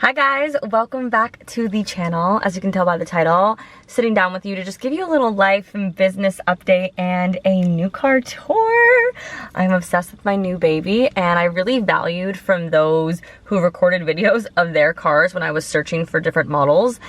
Hi guys, welcome back to the channel. As you can tell by the title, sitting down with you to just give you a little life and business update and a new car tour. I'm obsessed with my new baby, and I really valued from those who recorded videos of their cars when I was searching for different models.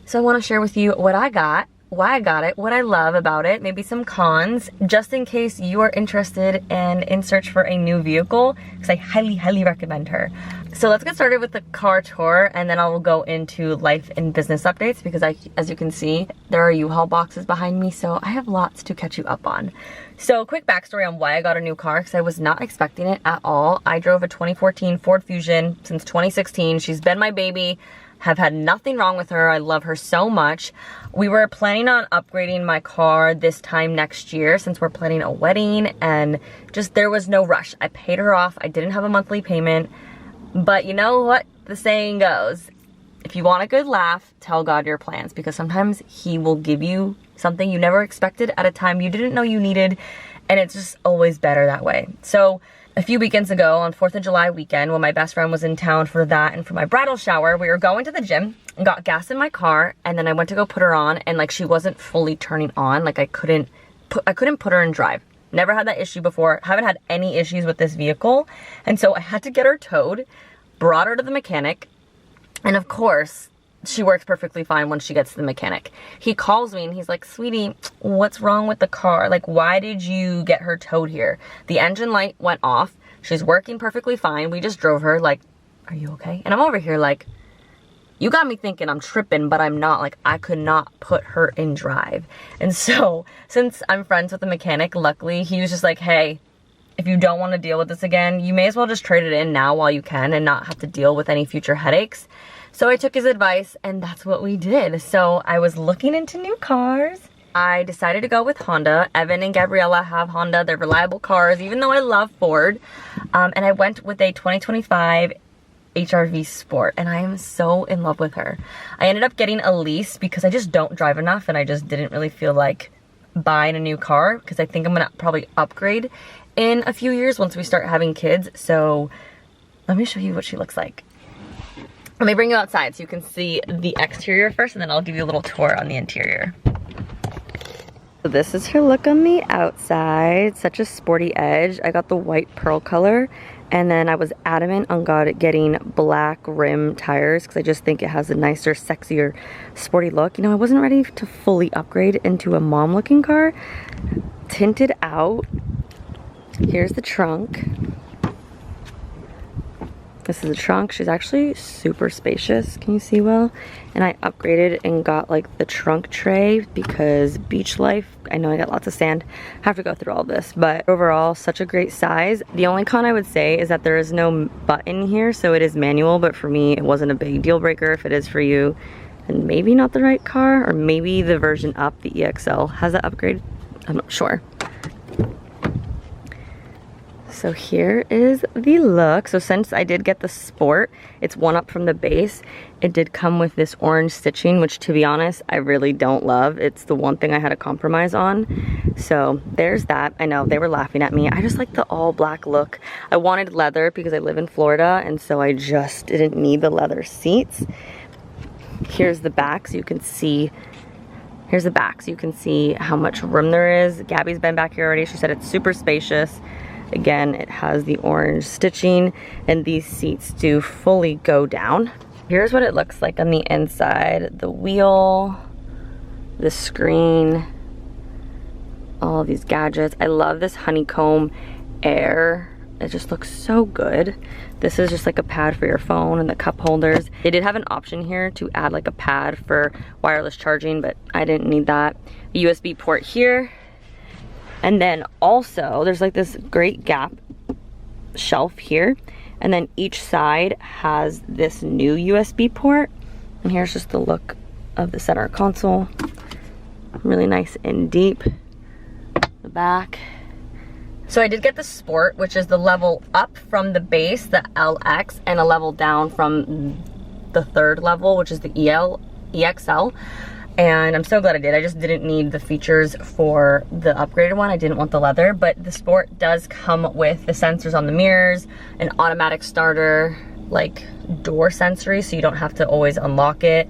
So I want to share with you what I got, why I got it, what I love about it, maybe some cons, just in case you are interested and in search for a new vehicle, because I highly recommend her. So let's get started with the car tour, and then I will go into life and business updates because as you can see, there are U-Haul boxes behind me, so I have lots to catch you up on. So quick backstory on why I got a new car, because I was not expecting it at all. I drove a 2014 Ford Fusion since 2016. She's been my baby. Have had nothing wrong with her. I love her so much. We were planning on upgrading my car this time next year since we're planning a wedding, and just there was no rush. I paid her off. I didn't have a monthly payment. But you know what the saying goes, if you want a good laugh, tell God your plans, because sometimes he will give you something you never expected at a time you didn't know you needed, and it's just always better that way. So a few weekends ago on 4th of July weekend, when my best friend was in town for that and for my bridal shower, we were going to the gym and got gas in my car, and then I went to go put her on, and like she wasn't fully turning on. Like I couldn't put her in drive. Never had that issue before. Haven't had any issues with this vehicle. And so I had to get her towed, brought her to the mechanic, and of course, she works perfectly fine when she gets to the mechanic. He calls me and he's like, "Sweetie, what's wrong with the car? Like, why did you get her towed here? The engine light went off. She's working perfectly fine. We just drove her. Like, are you okay?" And I'm over here like, you got me thinking I'm tripping, but I'm not. Like, I could not put her in drive. And so, since I'm friends with the mechanic, luckily, he was just like, "Hey, if you don't want to deal with this again, you may as well just trade it in now while you can and not have to deal with any future headaches." So I took his advice, and that's what we did. So I was looking into new cars. I decided to go with Honda. Evan and Gabriella have Honda. They're reliable cars, even though I love Ford. And I went with a 2025 HRV Sport, and I am so in love with her. I ended up getting a lease because I just don't drive enough, and I just didn't really feel like buying a new car because I think I'm gonna probably upgrade in a few years once we start having kids. So let me show you what she looks like. Let me bring you outside so you can see the exterior first, and then I'll give you a little tour on the interior. So this is her look on the outside. Such a sporty edge. I got the white pearl color, and then I was adamant on getting black rim tires because I just think it has a nicer, sexier, sporty look. You know, I wasn't ready to fully upgrade into a mom-looking car. Tinted out. Here's the trunk. This is the trunk. She's actually super spacious. Can you see well? And I upgraded and got like the trunk tray because beach life. I know I got lots of sand. I have to go through all this, but overall, such a great size. The only con I would say is that there is no button here, so it is manual, but for me, it wasn't a big deal breaker. If it is for you, then maybe not the right car, or maybe the version up, the EXL, has that upgrade. I'm not sure. So here is the look. So since I did get the Sport, it's one up from the base. It did come with this orange stitching, which to be honest, I really don't love. It's the one thing I had to compromise on. So there's that. I know they were laughing at me. I just like the all black look. I wanted leather because I live in Florida, and so I just didn't need the leather seats. Here's the back so you can see. Here's the back so you can see how much room there is. Gabby's been back here already. She said it's super spacious. Again, it has the orange stitching, and these seats do fully go down. Here's what it looks like on the inside. The wheel, the screen, all of these gadgets. I love this honeycomb air. It just looks so good. This is just like a pad for your phone and the cup holders. They did have an option here to add like a pad for wireless charging, but I didn't need that. A USB port here. And then also, there's like this great gap shelf here. And then each side has this new USB port. And here's just the look of the center console. Really nice and deep. The back. So I did get the Sport, which is the level up from the base, the LX, and a level down from the third level, which is the EXL. And I'm so glad I did. I just didn't need the features for the upgraded one. I didn't want the leather, but the Sport does come with the sensors on the mirrors, an automatic starter, like door sensory, so you don't have to always unlock it.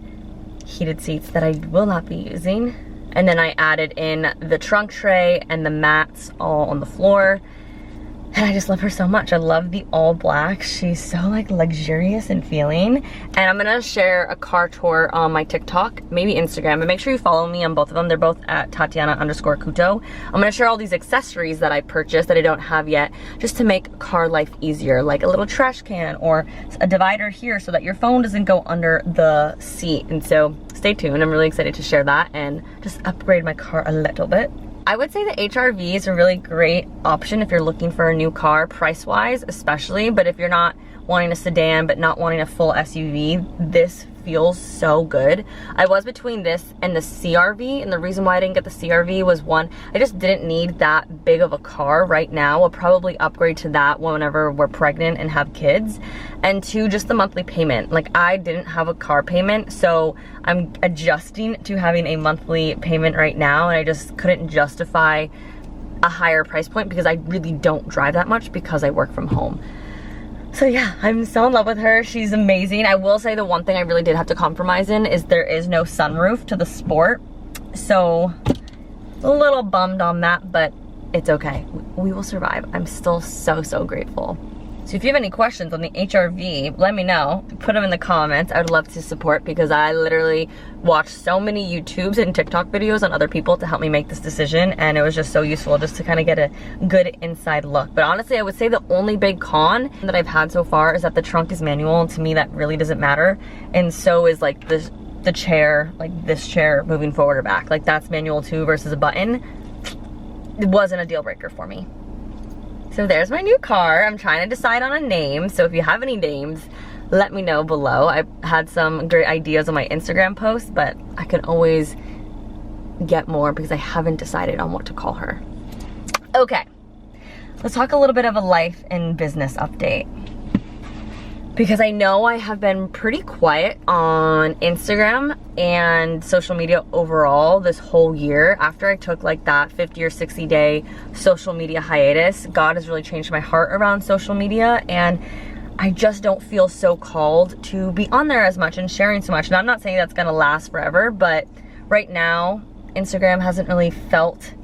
Heated seats that I will not be using. And then I added in the trunk tray and the mats all on the floor. And I just love her so much. I love the all black. She's so like luxurious and feeling. And I'm gonna share a car tour on my TikTok, maybe Instagram, but make sure you follow me on both of them. They're both at Tatiana_Kuto. I'm gonna share all these accessories that I purchased that I don't have yet, just to make car life easier, like a little trash can or a divider here so that your phone doesn't go under the seat. And so stay tuned. I'm really excited to share that and just upgrade my car a little bit. I would say the HRV is a really great option if you're looking for a new car, price-wise especially, but if you're not wanting a sedan but not wanting a full SUV, this feels so good. I was between this and the CRV, and the reason why I didn't get the CRV was, one, I just didn't need that big of a car right now. I'll probably upgrade to that whenever we're pregnant and have kids. And two, just the monthly payment. Like, I didn't have a car payment, so I'm adjusting to having a monthly payment right now, and I just couldn't justify a higher price point because I really don't drive that much because I work from home. So yeah, I'm so in love with her. She's amazing. I will say the one thing I really did have to compromise in is there is no sunroof to the Sport. So a little bummed on that, but it's okay. We will survive. I'm still so grateful. So if you have any questions on the HRV, let me know. Put them in the comments. I would love to support, because I literally watched so many YouTubes and TikTok videos on other people to help me make this decision, and it was just so useful just to kind of get a good inside look. But honestly, I would say the only big con that I've had so far is that the trunk is manual, and to me that really doesn't matter. And so is like the chair, like this chair moving forward or back. Like, that's manual too versus a button. It wasn't a deal breaker for me. So there's my new car. I'm trying to decide on a name, so if you have any names, let me know below. I had some great ideas on my Instagram post, but I could always get more because I haven't decided on what to call her. Okay, let's talk a little bit of a life and business update. Because I know I have been pretty quiet on Instagram and social media overall this whole year. After I took like that 50 or 60 day social media hiatus, God has really changed my heart around social media, and I just don't feel so called to be on there as much and sharing so much. And I'm not saying that's gonna last forever, but right now, Instagram hasn't really felt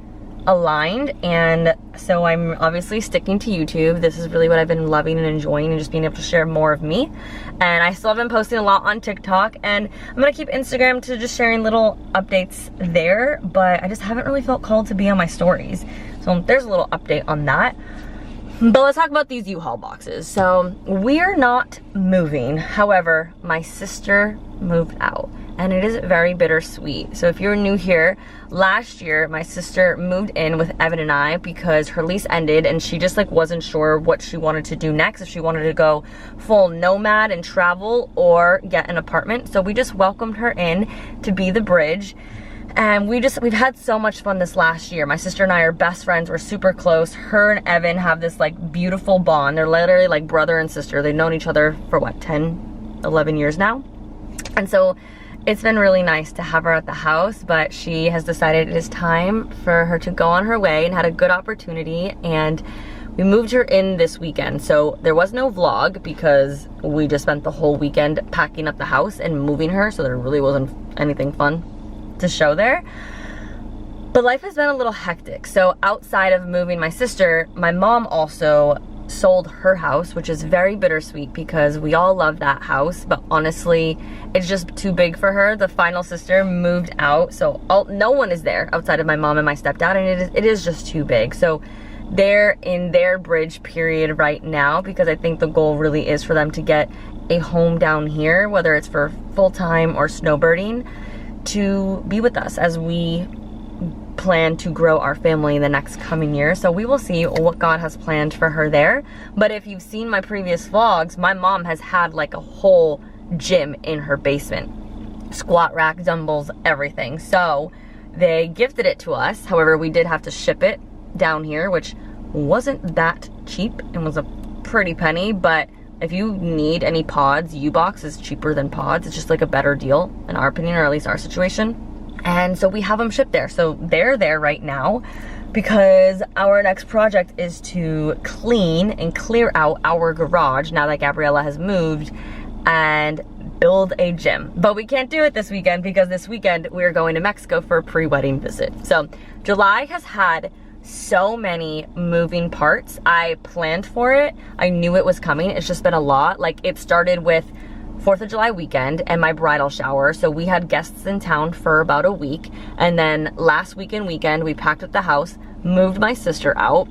aligned, and so I'm obviously sticking to YouTube. This is really what I've been loving and enjoying, and just being able to share more of me. And I still have been posting a lot on TikTok, and I'm gonna keep Instagram to just sharing little updates there, but I just haven't really felt called to be on my stories. So there's a little update on that. But let's talk about these U-Haul boxes. So we're not moving. However, my sister moved out, and it is very bittersweet. So if you're new here, last year my sister moved in with Evan and I because her lease ended, and she just like wasn't sure what she wanted to do next, if she wanted to go full nomad and travel or get an apartment. So we just welcomed her in to be the bridge. And we've had so much fun this last year. My sister and I are best friends. We're super close. Her and Evan have this like beautiful bond. They're literally like brother and sister. They've known each other for what, 10, 11 years now. And so it's been really nice to have her at the house, but she has decided it is time for her to go on her way, and had a good opportunity, and we moved her in this weekend. So there was no vlog because we just spent the whole weekend packing up the house and moving her, so there really wasn't anything fun to show there. But life has been a little hectic. So outside of moving my sister, my mom also sold her house, which is very bittersweet because we all love that house, but honestly it's just too big for her. The final sister moved out, so no one is there outside of my mom and my stepdad, and it is just too big. So they're in their bridge period right now, because I think the goal really is for them to get a home down here, whether it's for full-time or snowbirding, to be with us as we plan to grow our family in the next coming year. So we will see what God has planned for her there. But if you've seen my previous vlogs, my mom has had like a whole gym in her basement. Squat rack, dumbbells, everything. So they gifted it to us. However, we did have to ship it down here, which wasn't that cheap and was a pretty penny. But if you need any pods, U-Box is cheaper than pods. It's just like a better deal in our opinion, or at least our situation. And so we have them shipped there. So they're there right now. because our next project is to clean and clear out our garage now that Gabriella has moved and build a gym. But we can't do it this weekend because this weekend we're going to Mexico for a pre-wedding visit. So July has had so many moving parts. I planned for it. I knew it was coming. It's just been a lot. Like, it started with 4th of July weekend and my bridal shower. So we had guests in town for about a week. And then last weekend we packed up the house, moved my sister out,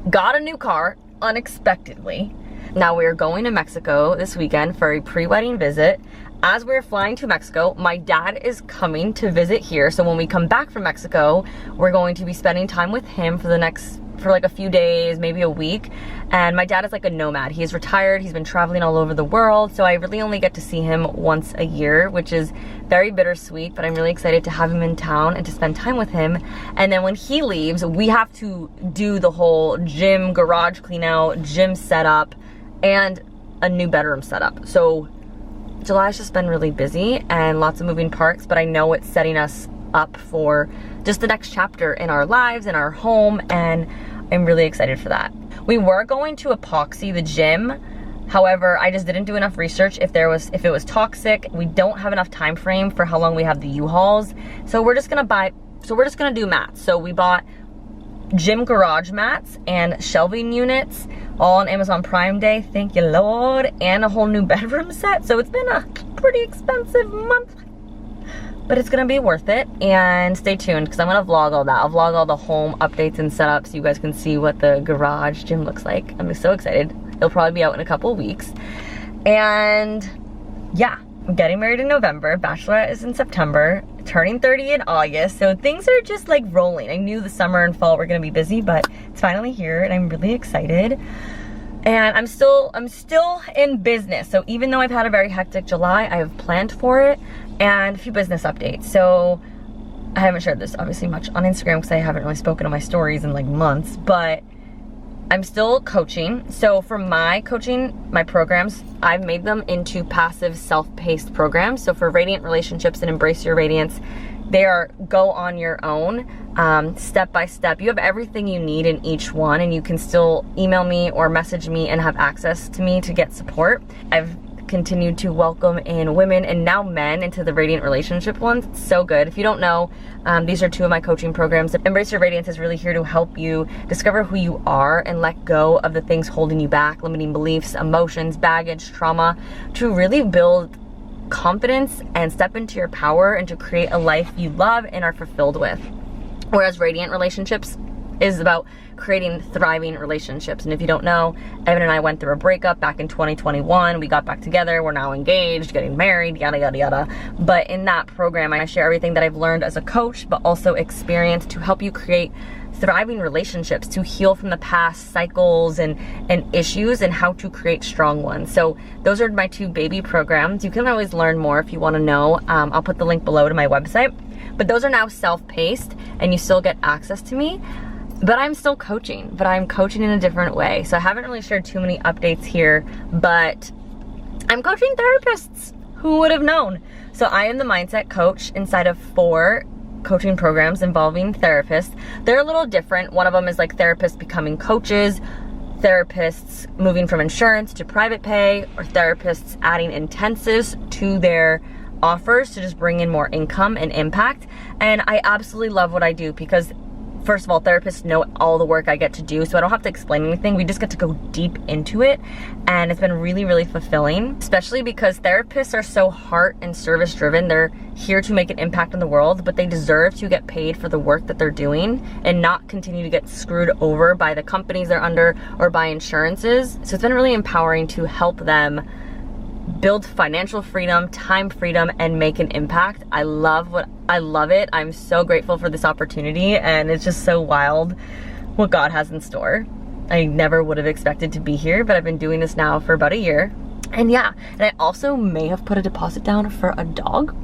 got a new car unexpectedly. Now we're going to Mexico this weekend for a pre-wedding visit. As we're flying to Mexico, my dad is coming to visit here. So when we come back from Mexico, we're going to be spending time with him for like a few days, maybe a week. And my dad is like a nomad. He's retired. He's been traveling all over the world. So I really only get to see him once a year, which is very bittersweet, but I'm really excited to have him in town and to spend time with him. And then when he leaves, we have to do the whole gym, garage clean out, gym setup, and a new bedroom setup. So July's just been really busy and lots of moving parts, but I know it's setting us up for just the next chapter in our lives, in our home, and I'm really excited for that. We were going to epoxy the gym. However, I just didn't do enough research if it was toxic. We don't have enough time frame for how long we have the U-Hauls. So we're just gonna do mats. So we bought gym garage mats and shelving units, all on Amazon Prime Day, thank you Lord, and a whole new bedroom set. So it's been a pretty expensive month, but it's gonna be worth it. And stay tuned because I'm gonna vlog all that. I'll vlog all the home updates and setups so you guys can see what the garage gym looks like. I'm so excited. It'll probably be out in a couple of weeks. And yeah, I'm getting married in November. Bachelorette is in September. Turning 30 in August. So things are just like rolling. I knew the summer and fall were gonna be busy, but it's finally here and I'm really excited. And I'm still in business. So even though I've had a very hectic July, I have planned for it and a few business updates. So I haven't shared this obviously much on Instagram because I haven't really spoken on my stories in like months, but I'm still coaching. So for my coaching, my programs, I've made them into passive self-paced programs. So for Radiant Relationships and Embrace Your Radiance, they are go on your own, step by step. You have everything you need in each one, and you can still email me or message me and have access to me to get support. I've continued to welcome in women and now men into the Radiant Relationship ones. It's so good. If you don't know, these are two of my coaching programs. Embrace Your Radiance is really here to help you discover who you are and let go of the things holding you back, limiting beliefs, emotions, baggage, trauma, to really build confidence and step into your power and to create a life you love and are fulfilled with. Whereas Radiant Relationships is about creating thriving relationships. And if you don't know, Evan and I went through a breakup back in 2021. We got back together. We're now engaged, getting married, yada, yada, yada. But in that program, I share everything that I've learned as a coach, but also experience to help you create thriving relationships, to heal from the past cycles and issues, and how to create strong ones. So those are my two baby programs. You can always learn more if you want to know. I'll put the link below to my website. But those are now self-paced and you still get access to me. But I'm still coaching, but I'm coaching in a different way. So I haven't really shared too many updates here, but I'm coaching therapists. Who would have known? So I am the mindset coach inside of 4 coaching programs involving therapists. They're a little different. One of them is like therapists becoming coaches, therapists moving from insurance to private pay, or therapists adding intensives to their offers to just bring in more income and impact. And I absolutely love what I do because, first of all, therapists know all the work I get to do, so I don't have to explain anything. We just get to go deep into it, and it's been really, really fulfilling, especially because therapists are so heart and service driven. They're here to make an impact in the world, but they deserve to get paid for the work that they're doing and not continue to get screwed over by the companies they're under or by insurances. So it's been really empowering to help them build financial freedom, time freedom, and make an impact. I love it. I'm so grateful for this opportunity, and it's just so wild what God has in store. I never would have expected to be here, but I've been doing this now for about a year. And yeah, and I also may have put a deposit down for a dog.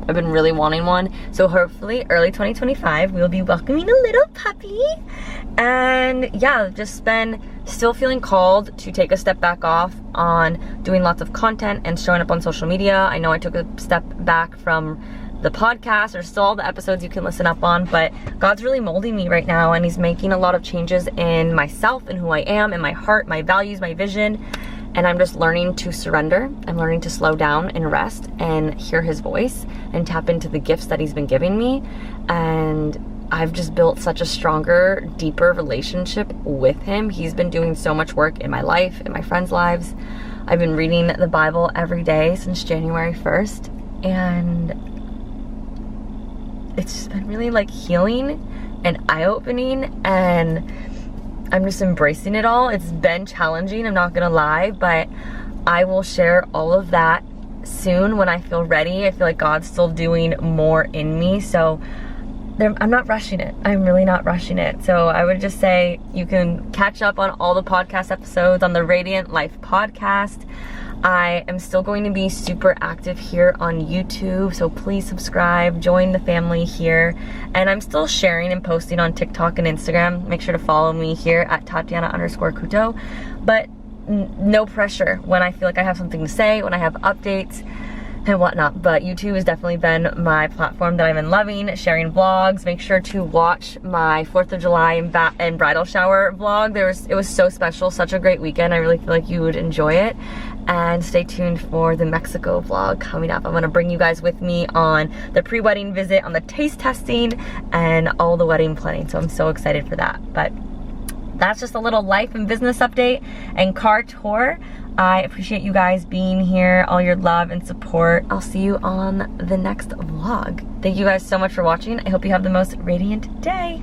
I've been really wanting one. So hopefully early 2025, we'll be welcoming a little puppy. And yeah, just been still feeling called to take a step back off on doing lots of content and showing up on social media. I know I took a step back from the podcast. There's still all the episodes you can listen up on, but God's really molding me right now, and he's making a lot of changes in myself and who I am, in my heart, my values, my vision. And I'm just learning to surrender. I'm learning to slow down and rest and hear his voice and tap into the gifts that he's been giving me. And I've just built such a stronger, deeper relationship with him. He's been doing so much work in my life, in my friends' lives. I've been reading the Bible every day since January 1st. And it's just been really like healing and eye-opening, and I'm just embracing it all. It's been challenging, I'm not gonna lie, but I will share all of that soon when I feel ready. I feel like God's still doing more in me, so I'm not rushing it. I'm really not rushing it. So I would just say you can catch up on all the podcast episodes on the Radiant Life podcast. I am still going to be super active here on YouTube, so please subscribe, join the family here. And I'm still sharing and posting on TikTok and Instagram. Make sure to follow me here at Tatiana_Kuto. But no pressure when I feel like I have something to say, when I have updates and whatnot. But YouTube has definitely been my platform that I've been loving, sharing vlogs. Make sure to watch my 4th of July and bridal shower vlog. It was so special, such a great weekend. I really feel like you would enjoy it. And stay tuned for the Mexico vlog coming up. I'm gonna bring you guys with me on the pre-wedding visit, on the taste testing, and all the wedding planning. So I'm so excited for that. But that's just a little life and business update and car tour. I appreciate you guys being here, all your love and support. I'll see you on the next vlog. Thank you guys so much for watching. I hope you have the most radiant day.